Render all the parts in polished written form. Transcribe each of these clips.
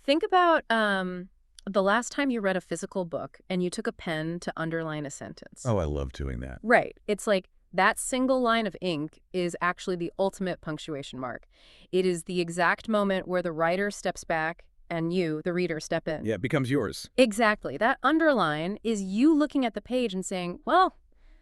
Think about the last time you read a physical book and you took a pen to underline a sentence. Oh, I love doing that. Right. It's like that single line of ink is actually the ultimate punctuation mark. It is the exact moment where the writer steps back and you, the reader, step in. Yeah, it becomes yours. Exactly. That underline is you looking at the page and saying, well,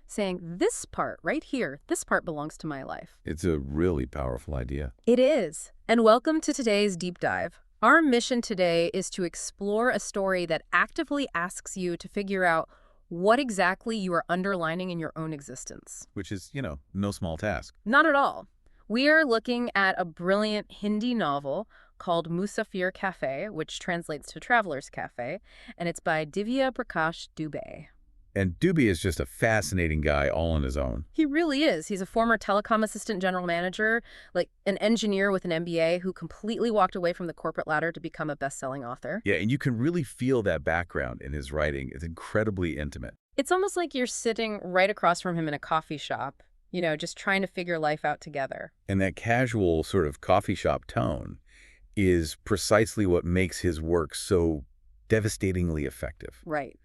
saying this part right here, this part belongs to my life. It's a really powerful idea. It is. And welcome to today's deep dive. Our mission today is to explore a story that actively asks you to figure out what exactly you are underlining in your own existence. Which is, no small task. Not at all. We are looking at a brilliant Hindi novel called Musafir Cafe, which translates to Traveler's Cafe, and it's by Divya Prakash Dubey. And Dubey is just a fascinating guy all on his own. He really is. He's a former telecom assistant general manager, like an engineer with an MBA who completely walked away from the corporate ladder to become a best-selling author. Yeah, and you can really feel that background in his writing. It's incredibly intimate. It's almost like you're sitting right across from him in a coffee shop, just trying to figure life out together. And that casual sort of coffee shop tone is precisely what makes his work so devastatingly effective. Right.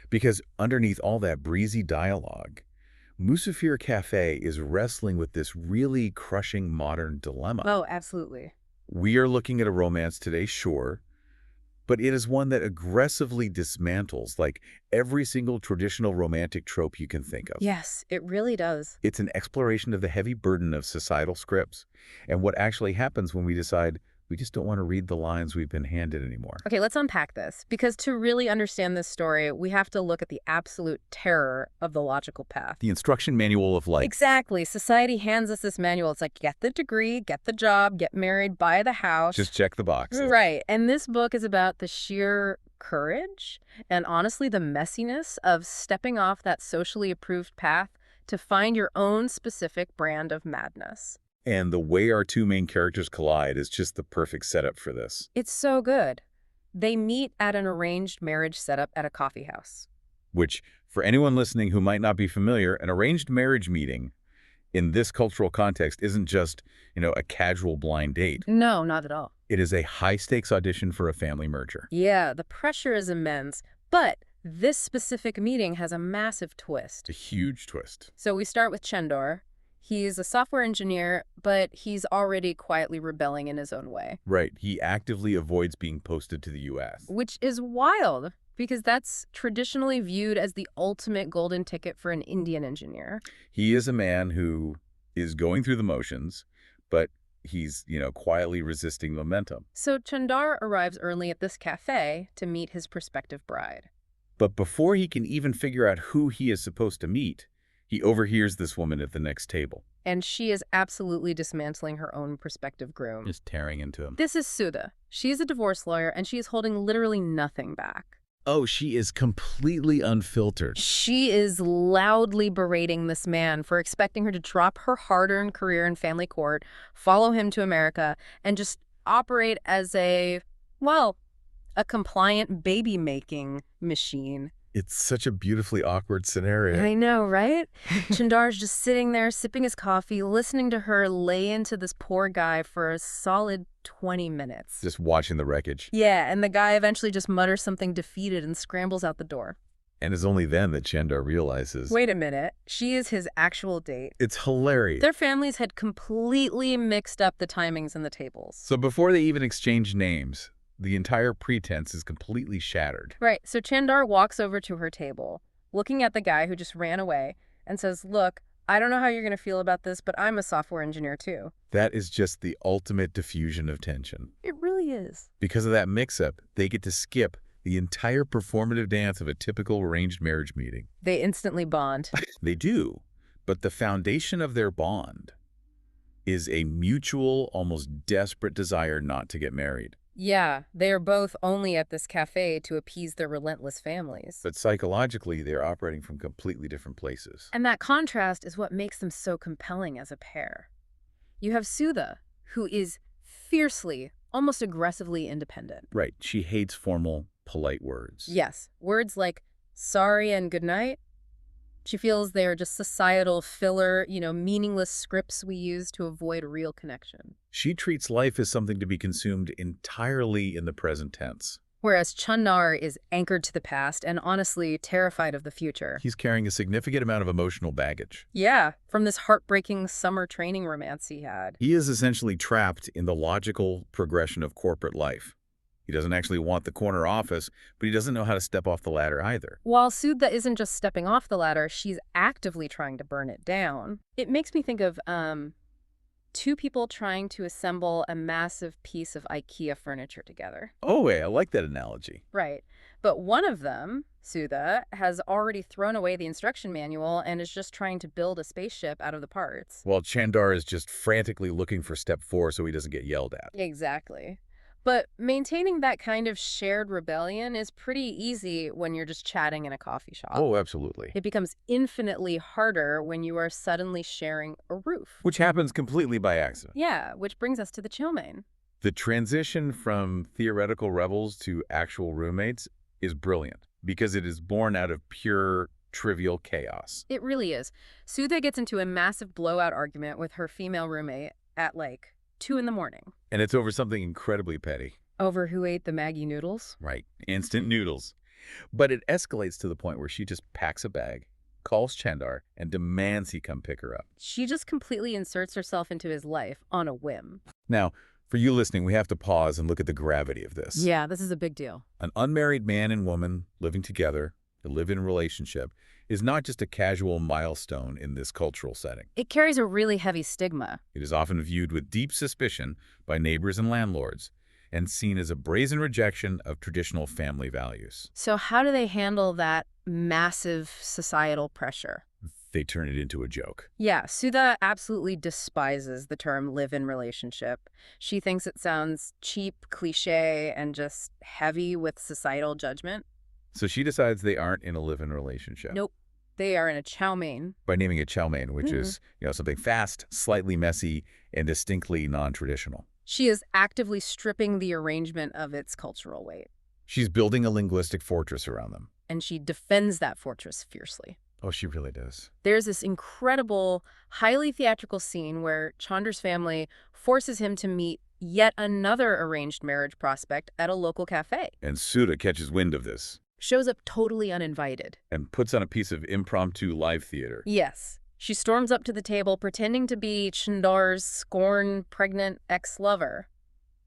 Because underneath all that breezy dialogue, Musafir Cafe is wrestling with this really crushing modern dilemma. Oh, absolutely. We are looking at a romance today, sure, but it is one that aggressively dismantles like every single traditional romantic trope you can think of. Yes, it really does. It's an exploration of the heavy burden of societal scripts and what actually happens when we decide we just don't want to read the lines we've been handed anymore. Okay, let's unpack this, because to really understand this story, we have to look at the absolute terror of the logical path. The instruction manual of life. Exactly. Society hands us this manual. It's like, get the degree, get the job, get married, buy the house. Just check the box. Right. And this book is about the sheer courage and honestly the messiness of stepping off that socially approved path to find your own specific brand of madness. And the way our two main characters collide is just the perfect setup for this. It's so good. They meet at an arranged marriage setup at a coffee house. Which, for anyone listening who might not be familiar, an arranged marriage meeting in this cultural context isn't just, a casual blind date. No, not at all. It is a high-stakes audition for a family merger. Yeah, the pressure is immense, but this specific meeting has a massive twist. A huge twist. So we start with Chandor. He's a software engineer, but he's already quietly rebelling in his own way. Right. He actively avoids being posted to the U.S. Which is wild, because that's traditionally viewed as the ultimate golden ticket for an Indian engineer. He is a man who is going through the motions, but he's, quietly resisting momentum. So Chandar arrives early at this cafe to meet his prospective bride. But before he can even figure out who he is supposed to meet, he overhears this woman at the next table. And she is absolutely dismantling her own prospective groom. Just tearing into him. This is Sudha. She's a divorce lawyer, and she is holding literally nothing back. Oh, she is completely unfiltered. She is loudly berating this man for expecting her to drop her hard-earned career in family court, follow him to America, and just operate as a compliant baby-making machine. It's such a beautifully awkward scenario. I know, right? Chandar's just sitting there, sipping his coffee, listening to her lay into this poor guy for a solid 20 minutes. Just watching the wreckage. Yeah, and the guy eventually just mutters something defeated and scrambles out the door. And it's only then that Chanda realizes... Wait a minute. She is his actual date. It's hilarious. Their families had completely mixed up the timings and the tables. So before they even exchange names, the entire pretense is completely shattered. Right. So Chandar walks over to her table, looking at the guy who just ran away, and says, look, I don't know how you're going to feel about this, but I'm a software engineer too. That is just the ultimate diffusion of tension. It really is. Because of that mix-up, they get to skip the entire performative dance of a typical arranged marriage meeting. They instantly bond. They do. But the foundation of their bond is a mutual, almost desperate desire not to get married. Yeah, they are both only at this cafe to appease their relentless families. But psychologically, they're operating from completely different places. And that contrast is what makes them so compelling as a pair. You have Sudha, who is fiercely, almost aggressively independent. Right. She hates formal, polite words. Yes, words like sorry and good night. She feels they are just societal filler, meaningless scripts we use to avoid real connection. She treats life as something to be consumed entirely in the present tense. Whereas Chandar is anchored to the past and honestly terrified of the future. He's carrying a significant amount of emotional baggage. Yeah, from this heartbreaking summer training romance he had. He is essentially trapped in the logical progression of corporate life. He doesn't actually want the corner office, but he doesn't know how to step off the ladder either. While Sudha isn't just stepping off the ladder, she's actively trying to burn it down. It makes me think of two people trying to assemble a massive piece of IKEA furniture together. Oh, wait, I like that analogy. Right. But one of them, Sudha, has already thrown away the instruction manual and is just trying to build a spaceship out of the parts. While Chandar is just frantically looking for step 4 so he doesn't get yelled at. Exactly. But maintaining that kind of shared rebellion is pretty easy when you're just chatting in a coffee shop. Oh, absolutely. It becomes infinitely harder when you are suddenly sharing a roof. Which happens completely by accident. Yeah, which brings us to the chill main. The transition from theoretical rebels to actual roommates is brilliant because it is born out of pure, trivial chaos. It really is. Sudha gets into a massive blowout argument with her female roommate at 2 in the morning. And it's over something incredibly petty. Over who ate the Maggi noodles? Right. Instant noodles. But it escalates to the point where she just packs a bag, calls Chandar, and demands he come pick her up. She just completely inserts herself into his life on a whim. Now, for you listening, we have to pause and look at the gravity of this. Yeah, this is a big deal. An unmarried man and woman living together, a live-in relationship, is not just a casual milestone in this cultural setting. It carries a really heavy stigma. It is often viewed with deep suspicion by neighbors and landlords and seen as a brazen rejection of traditional family values. So how do they handle that massive societal pressure? They turn it into a joke. Yeah, Sudha absolutely despises the term live-in relationship. She thinks it sounds cheap, cliche, and just heavy with societal judgment. So she decides they aren't in a live-in relationship. Nope. They are in a chow mein. By naming it chow mein, which is, something fast, slightly messy, and distinctly non-traditional. She is actively stripping the arrangement of its cultural weight. She's building a linguistic fortress around them. And she defends that fortress fiercely. Oh, she really does. There's this incredible, highly theatrical scene where Chandra's family forces him to meet yet another arranged marriage prospect at a local cafe. And Sudha catches wind of this. Shows up totally uninvited. And puts on a piece of impromptu live theater. Yes. She storms up to the table pretending to be Chandar's scorned, pregnant ex-lover.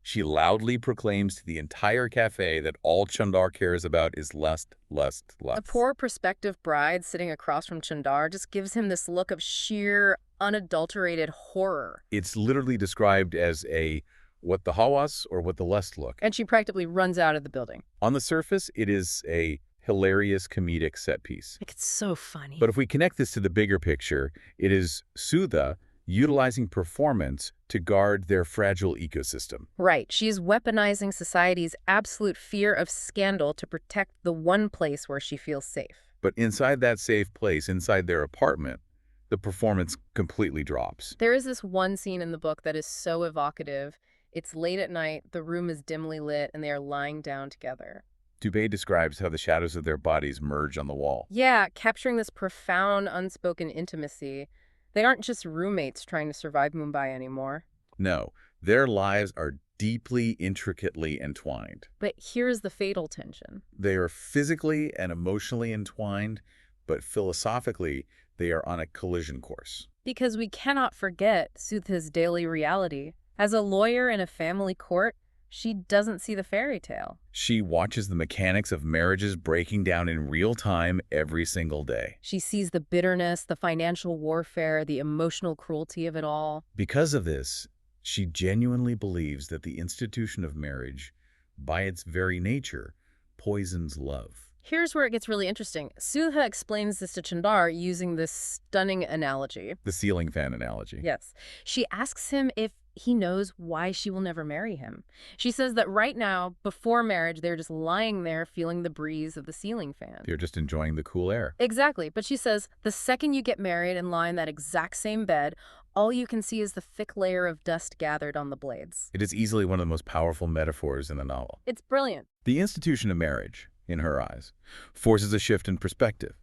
She loudly proclaims to the entire cafe that all Chandar cares about is lust, lust, lust. The poor prospective bride sitting across from Chandar just gives him this look of sheer, unadulterated horror. It's literally described as a what the hawas or what the lust look. And she practically runs out of the building. On the surface, it is a hilarious comedic set piece. It's so funny. But if we connect this to the bigger picture, it is Sudha utilizing performance to guard their fragile ecosystem. Right. She's weaponizing society's absolute fear of scandal to protect the one place where she feels safe. But inside that safe place, inside their apartment, the performance completely drops. There is this one scene in the book that is so evocative. It's late at night, the room is dimly lit, and they are lying down together. Dubey describes how the shadows of their bodies merge on the wall. Yeah, capturing this profound, unspoken intimacy. They aren't just roommates trying to survive Mumbai anymore. No, their lives are deeply, intricately entwined. But here's the fatal tension. They are physically and emotionally entwined, but philosophically, they are on a collision course. Because we cannot forget Sudha's daily reality. As a lawyer in a family court, she doesn't see the fairy tale. She watches the mechanics of marriages breaking down in real time every single day. She sees the bitterness, the financial warfare, the emotional cruelty of it all. Because of this, she genuinely believes that the institution of marriage, by its very nature, poisons love. Here's where it gets really interesting. Sudha explains this to Chandar using this stunning analogy. The ceiling fan analogy. Yes. She asks him if he knows why she will never marry him. She says that right now, before marriage, they're just lying there feeling the breeze of the ceiling fan. They're just enjoying the cool air. Exactly. But she says the second you get married and lie in that exact same bed, all you can see is the thick layer of dust gathered on the blades. It is easily one of the most powerful metaphors in the novel. It's brilliant. The institution of marriage, in her eyes, forces a shift in perspective.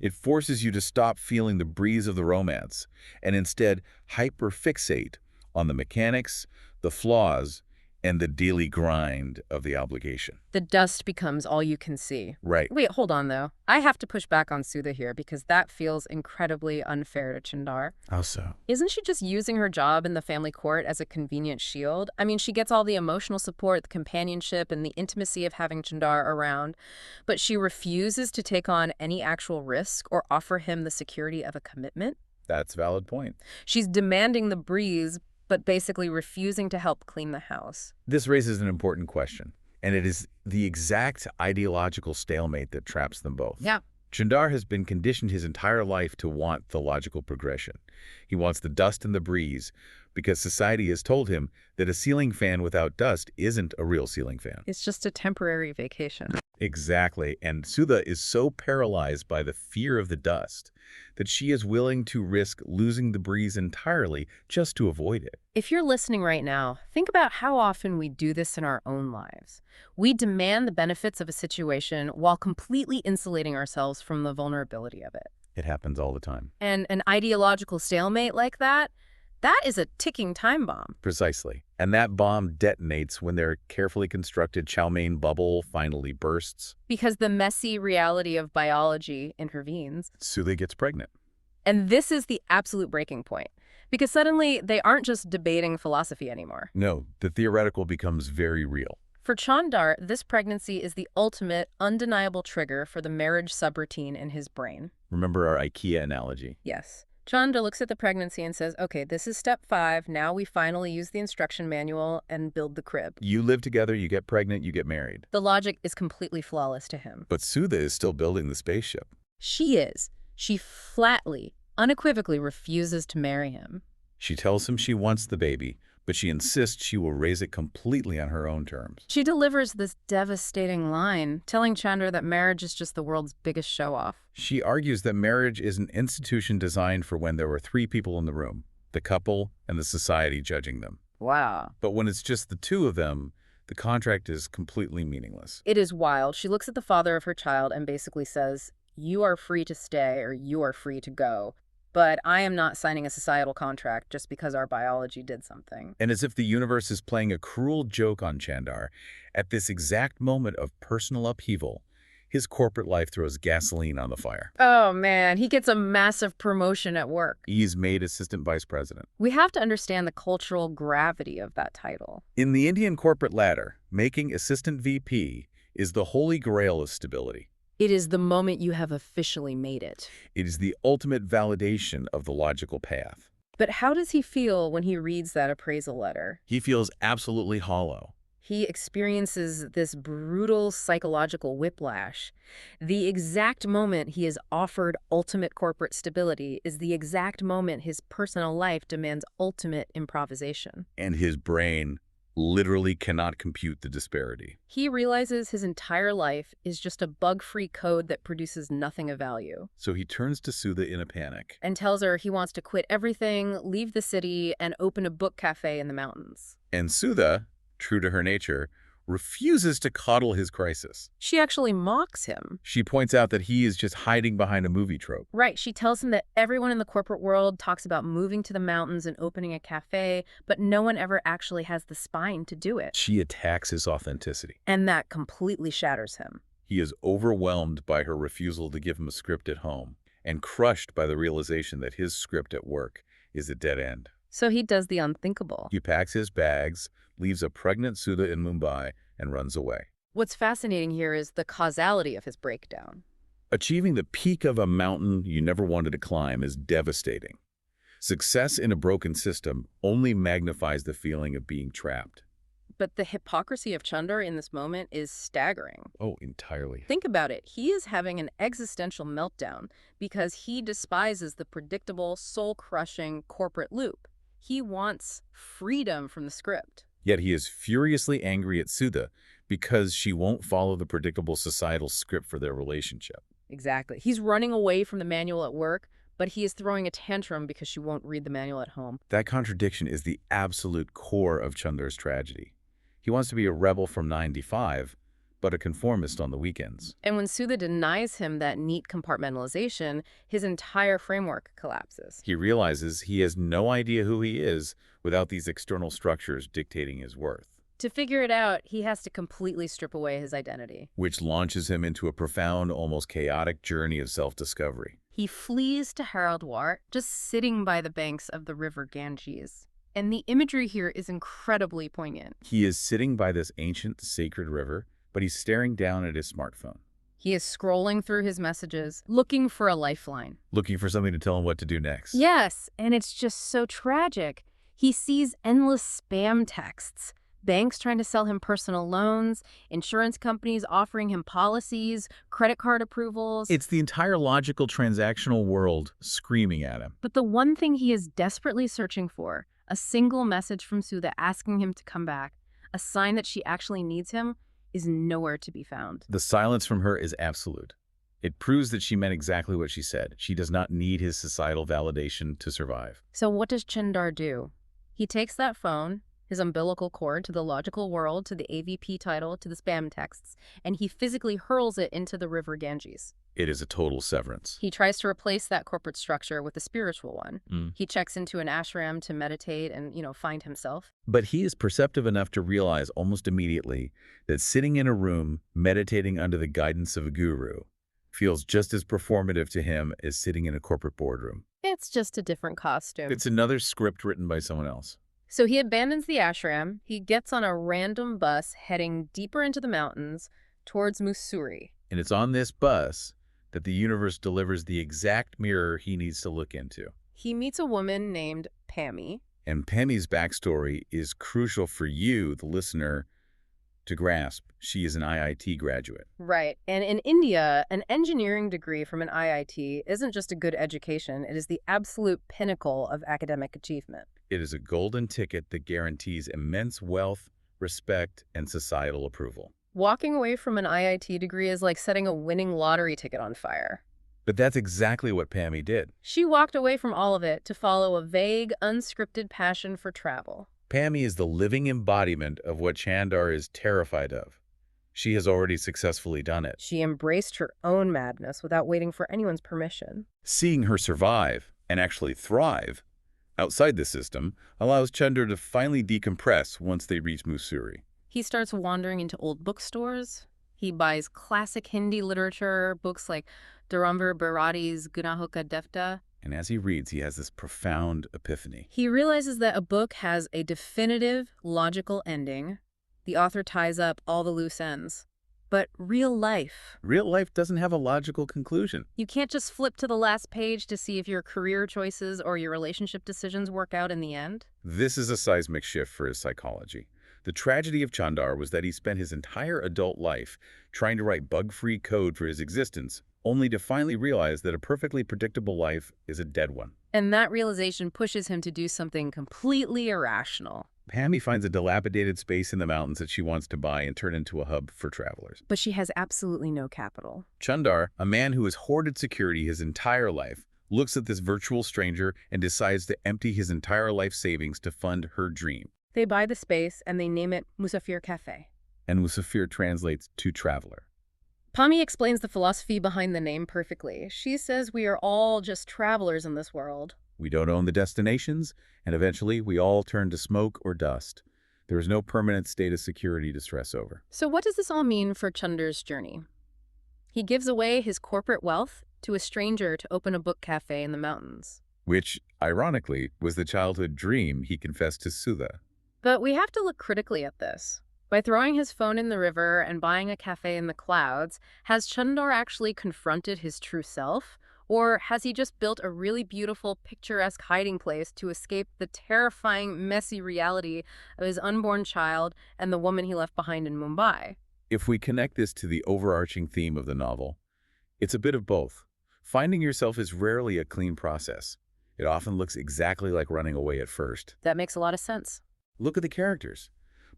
It forces you to stop feeling the breeze of the romance and instead hyperfixate on the mechanics, the flaws, and the daily grind of the obligation. The dust becomes all you can see. Right. Wait, hold on, though. I have to push back on Sudha here because that feels incredibly unfair to Chandar. How so? Isn't she just using her job in the family court as a convenient shield? I mean, she gets all the emotional support, the companionship, and the intimacy of having Chandar around, but she refuses to take on any actual risk or offer him the security of a commitment? That's a valid point. She's demanding the breeze, but basically refusing to help clean the house. This raises an important question, and it is the exact ideological stalemate that traps them both. Yeah. Chandar has been conditioned his entire life to want the logical progression. He wants the dust and the breeze because society has told him that a ceiling fan without dust isn't a real ceiling fan. It's just a temporary vacation. Exactly, and Sudha is so paralyzed by the fear of the dust that she is willing to risk losing the breeze entirely just to avoid it. If you're listening right now, think about how often we do this in our own lives. We demand the benefits of a situation while completely insulating ourselves from the vulnerability of it. It happens all the time. And an ideological stalemate like that is a ticking time bomb. Precisely. And that bomb detonates when their carefully constructed chow mein bubble finally bursts. Because the messy reality of biology intervenes. Sudha gets pregnant. And this is the absolute breaking point. Because suddenly, they aren't just debating philosophy anymore. No, the theoretical becomes very real. For Chandar, this pregnancy is the ultimate, undeniable trigger for the marriage subroutine in his brain. Remember our IKEA analogy? Yes. Chanda looks at the pregnancy and says, okay, this is step 5. Now we finally use the instruction manual and build the crib. You live together, you get pregnant, you get married. The logic is completely flawless to him. But Sudha is still building the spaceship. She is. She flatly, unequivocally refuses to marry him. She tells him she wants the baby, but she insists she will raise it completely on her own terms. She delivers this devastating line, telling Chandra that marriage is just the world's biggest show-off. She argues that marriage is an institution designed for when there were 3 people in the room, the couple and the society judging them. Wow. But when it's just the 2 of them, the contract is completely meaningless. It is wild. She looks at the father of her child and basically says, you are free to stay or you are free to go. But I am not signing a societal contract just because our biology did something. And as if the universe is playing a cruel joke on Chandar, at this exact moment of personal upheaval, his corporate life throws gasoline on the fire. Oh man, he gets a massive promotion at work. He's made assistant vice president. We have to understand the cultural gravity of that title. In the Indian corporate ladder, making assistant VP is the holy grail of stability. It is the moment you have officially made it. It is the ultimate validation of the logical path. But how does he feel when he reads that appraisal letter? He feels absolutely hollow. He experiences this brutal psychological whiplash. The exact moment he is offered ultimate corporate stability is the exact moment his personal life demands ultimate improvisation. And his brain literally cannot compute the disparity. He realizes his entire life is just a bug-free code that produces nothing of value. So he turns to Sudha in a panic. And tells her he wants to quit everything, leave the city, and open a book cafe in the mountains. And Sudha, true to her nature, refuses to coddle his crisis. She actually mocks him. She points out that he is just hiding behind a movie trope. Right, she tells him that everyone in the corporate world talks about moving to the mountains and opening a cafe, but no one ever actually has the spine to do it. She attacks his authenticity. And that completely shatters him. He is overwhelmed by her refusal to give him a script at home and crushed by the realization that his script at work is a dead end. So he does the unthinkable. He packs his bags, leaves a pregnant Sudha in Mumbai, and runs away. What's fascinating here is the causality of his breakdown. Achieving the peak of a mountain you never wanted to climb is devastating. Success in a broken system only magnifies the feeling of being trapped. But the hypocrisy of Chandar in this moment is staggering. Oh, entirely. Think about it. He is having an existential meltdown because he despises the predictable, soul-crushing corporate loop. He wants freedom from the script. Yet he is furiously angry at Sudha because she won't follow the predictable societal script for their relationship. Exactly. He's running away from the manual at work, but he is throwing a tantrum because she won't read the manual at home. That contradiction is the absolute core of Chandar's tragedy. He wants to be a rebel from 9 to 5, but a conformist on the weekends. And when Sudha denies him that neat compartmentalization, his entire framework collapses. He realizes he has no idea who he is without these external structures dictating his worth. To figure it out, he has to completely strip away his identity. Which launches him into a profound, almost chaotic journey of self-discovery. He flees to Haridwar, just sitting by the banks of the river Ganges. And the imagery here is incredibly poignant. He is sitting by this ancient, sacred river, but he's staring down at his smartphone. He is scrolling through his messages, looking for a lifeline. Looking for something to tell him what to do next. Yes, and it's just so tragic. He sees endless spam texts. Banks trying to sell him personal loans, insurance companies offering him policies, credit card approvals. It's the entire logical transactional world screaming at him. But the one thing he is desperately searching for, a single message from Sudha asking him to come back, a sign that she actually needs him, is nowhere to be found. The silence from her is absolute. It proves that she meant exactly what she said. She does not need his societal validation to survive. So what does Chanda do? He takes that phone, his umbilical cord, to the logical world, to the AVP title, to the spam texts, and he physically hurls it into the river Ganges. It is a total severance. He tries to replace that corporate structure with a spiritual one. He checks into an ashram to meditate and, find himself. But he is perceptive enough to realize almost immediately that sitting in a room, meditating under the guidance of a guru, feels just as performative to him as sitting in a corporate boardroom. It's just a different costume. It's another script written by someone else. So he abandons the ashram. He gets on a random bus heading deeper into the mountains towards Mussoorie. And it's on this bus that the universe delivers the exact mirror he needs to look into. He meets a woman named Pammy. And Pammy's backstory is crucial for you, the listener, to grasp. She is an IIT graduate. Right. And in India, an engineering degree from an IIT isn't just a good education. It is the absolute pinnacle of academic achievement. It is a golden ticket that guarantees immense wealth, respect, and societal approval. Walking away from an IIT degree is like setting a winning lottery ticket on fire. But that's exactly what Pammy did. She walked away from all of it to follow a vague, unscripted passion for travel. Pammy is the living embodiment of what Chandar is terrified of. She has already successfully done it. She embraced her own madness without waiting for anyone's permission. Seeing her survive, and actually thrive, outside the system, allows Chandar to finally decompress once they reach Mussoorie. He starts wandering into old bookstores. He buys classic Hindi literature, books like Dharamvir Bharati's Gunaho Ka Defta. And as he reads, he has this profound epiphany. He realizes that a book has a definitive, logical ending. The author ties up all the loose ends. But real life doesn't have a logical conclusion. You can't just flip to the last page to see if your career choices or your relationship decisions work out in the end. This is a seismic shift for his psychology. The tragedy of Chandar was that he spent his entire adult life trying to write bug-free code for his existence, only to finally realize that a perfectly predictable life is a dead one. And that realization pushes him to do something completely irrational. Pammy finds a dilapidated space in the mountains that she wants to buy and turn into a hub for travelers. But she has absolutely no capital. Chandar, a man who has hoarded security his entire life, looks at this virtual stranger and decides to empty his entire life savings to fund her dream. They buy the space and they name it Musafir Cafe. And Musafir translates to traveler. Pammy explains the philosophy behind the name perfectly. She says we are all just travelers in this world. We don't own the destinations, and eventually we all turn to smoke or dust. There is no permanent state of security to stress over. So what does this all mean for Chandar's journey? He gives away his corporate wealth to a stranger to open a book cafe in the mountains. Which, ironically, was the childhood dream he confessed to Sudha. But we have to look critically at this. By throwing his phone in the river and buying a cafe in the clouds, has Chandar actually confronted his true self? Or has he just built a really beautiful, picturesque hiding place to escape the terrifying, messy reality of his unborn child and the woman he left behind in Mumbai? If we connect this to the overarching theme of the novel, it's a bit of both. Finding yourself is rarely a clean process. It often looks exactly like running away at first. That makes a lot of sense. Look at the characters.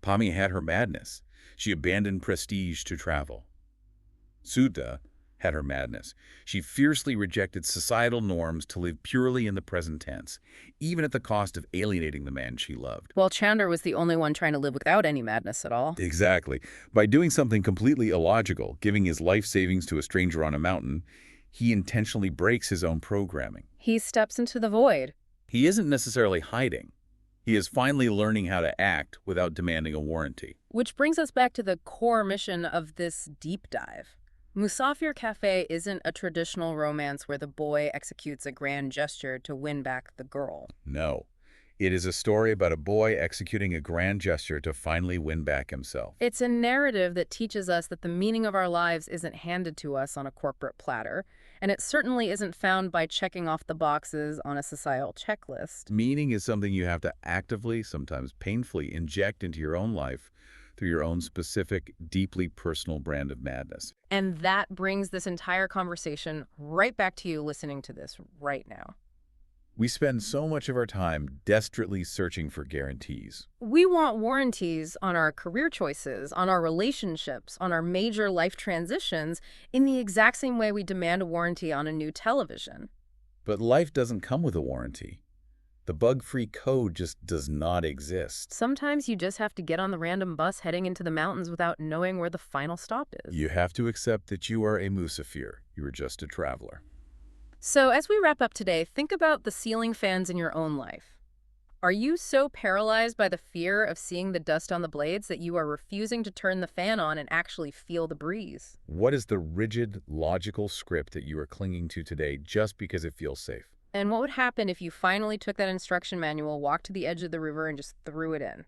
Pammy had her madness. She abandoned prestige to travel. Sudha had her madness. She fiercely rejected societal norms to live purely in the present tense, even at the cost of alienating the man she loved. While Chanda was the only one trying to live without any madness at all. Exactly. By doing something completely illogical, giving his life savings to a stranger on a mountain, he intentionally breaks his own programming. He steps into the void. He isn't necessarily hiding. He is finally learning how to act without demanding a warranty. Which brings us back to the core mission of this deep dive. Musafir Cafe isn't a traditional romance where the boy executes a grand gesture to win back the girl. No. It is a story about a boy executing a grand gesture to finally win back himself. It's a narrative that teaches us that the meaning of our lives isn't handed to us on a corporate platter, and it certainly isn't found by checking off the boxes on a societal checklist. Meaning is something you have to actively, sometimes painfully, inject into your own life through your own specific, deeply personal brand of madness. And that brings this entire conversation right back to you listening to this right now. We spend so much of our time desperately searching for guarantees. We want warranties on our career choices, on our relationships, on our major life transitions, in the exact same way we demand a warranty on a new television. But life doesn't come with a warranty. The bug-free code just does not exist. Sometimes you just have to get on the random bus heading into the mountains without knowing where the final stop is. You have to accept that you are a Musafir. You are just a traveler. So as we wrap up today, think about the ceiling fans in your own life. Are you so paralyzed by the fear of seeing the dust on the blades that you are refusing to turn the fan on and actually feel the breeze? What is the rigid, logical script that you are clinging to today just because it feels safe? And what would happen if you finally took that instruction manual, walked to the edge of the river, and just threw it in?